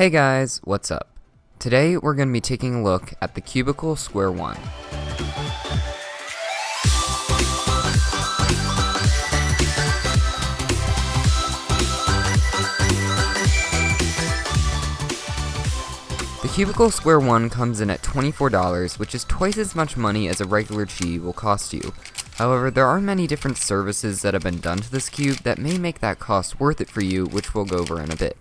Hey guys, what's up? Today we're going to be taking a look at the Cubicle Square-1. The Cubicle Square-1 comes in at $24, which is twice as much money as a regular Qi will cost you. However, there are many different services that have been done to this cube that may make that cost worth it for you, which we'll go over in a bit.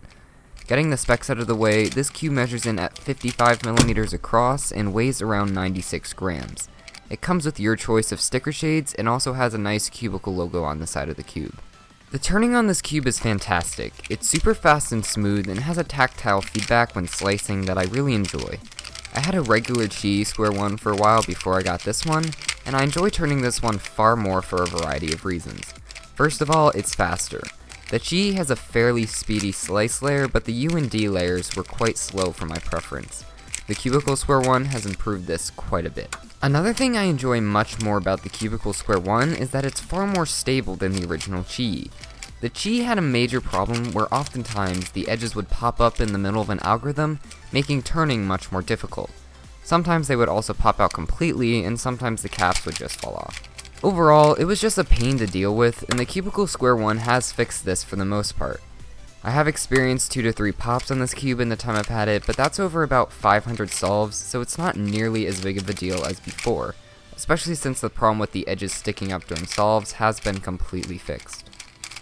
Getting the specs out of the way, this cube measures in at 55mm across and weighs around 96 grams. It comes with your choice of sticker shades and also has a nice Cubicle logo on the side of the cube. The turning on this cube is fantastic. It's super fast and smooth and has a tactile feedback when slicing that I really enjoy. I had a regular Qi Square-1 for a while before I got this one, and I enjoy turning this one far more for a variety of reasons. First of all, it's faster. The Qi has a fairly speedy slice layer, but the U and D layers were quite slow for my preference. The Cubicle Square-1 has improved this quite a bit. Another thing I enjoy much more about the Cubicle Square-1 is that it's far more stable than the original Qi. The Qi had a major problem where oftentimes the edges would pop up in the middle of an algorithm, making turning much more difficult. Sometimes they would also pop out completely, and sometimes the caps would just fall off. Overall, it was just a pain to deal with, and the Cubicle Square-1 has fixed this for the most part. I have experienced 2 to 3 pops on this cube in the time I've had it, but that's over about 500 solves, so it's not nearly as big of a deal as before, especially since the problem with the edges sticking up during solves has been completely fixed.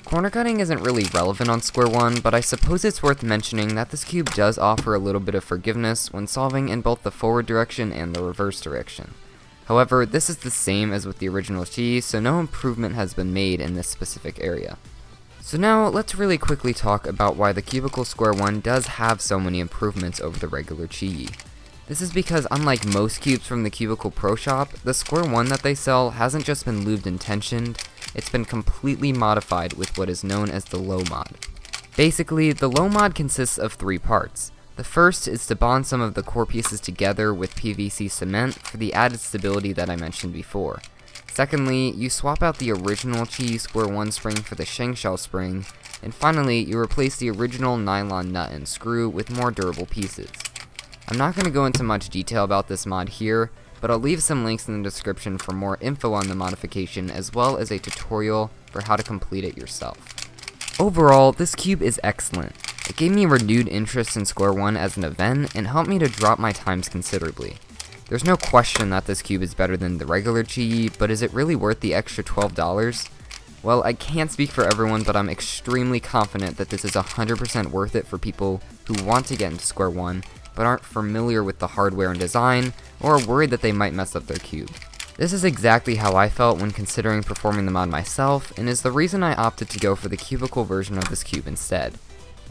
Corner cutting isn't really relevant on Square-1, but I suppose it's worth mentioning that this cube does offer a little bit of forgiveness when solving in both the forward direction and the reverse direction. However, this is the same as with the original Qi, so no improvement has been made in this specific area. So now, let's really quickly talk about why the Cubicle Square-1 does have so many improvements over the regular Qi. This is because unlike most cubes from the Cubicle Pro Shop, the Square-1 that they sell hasn't just been lubed and tensioned, it's been completely modified with what is known as the low mod. Basically, the low mod consists of 3 parts. The first is to bond some of the core pieces together with PVC cement for the added stability that I mentioned before. Secondly, you swap out the original Qi Square-1 spring for the Shengshell spring, and finally, you replace the original nylon nut and screw with more durable pieces. I'm not going to go into much detail about this mod here, but I'll leave some links in the description for more info on the modification as well as a tutorial for how to complete it yourself. Overall, this cube is excellent. It gave me a renewed interest in Square-1 as an event and helped me to drop my times considerably. There's no question that this cube is better than the regular Qi, but is it really worth the extra $12? Well, I can't speak for everyone, but I'm extremely confident that this is 100% worth it for people who want to get into Square-1, but aren't familiar with the hardware and design, or are worried that they might mess up their cube. This is exactly how I felt when considering performing the mod myself, and is the reason I opted to go for the Cubicle version of this cube instead.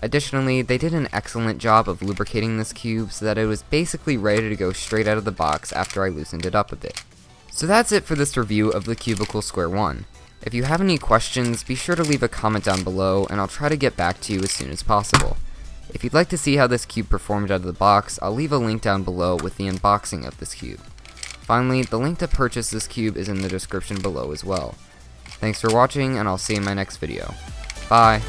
Additionally, they did an excellent job of lubricating this cube so that it was basically ready to go straight out of the box after I loosened it up a bit. So that's it for this review of the Cubicle Square-1. If you have any questions, be sure to leave a comment down below and I'll try to get back to you as soon as possible. If you'd like to see how this cube performed out of the box, I'll leave a link down below with the unboxing of this cube. Finally, the link to purchase this cube is in the description below as well. Thanks for watching, and I'll see you in my next video. Bye!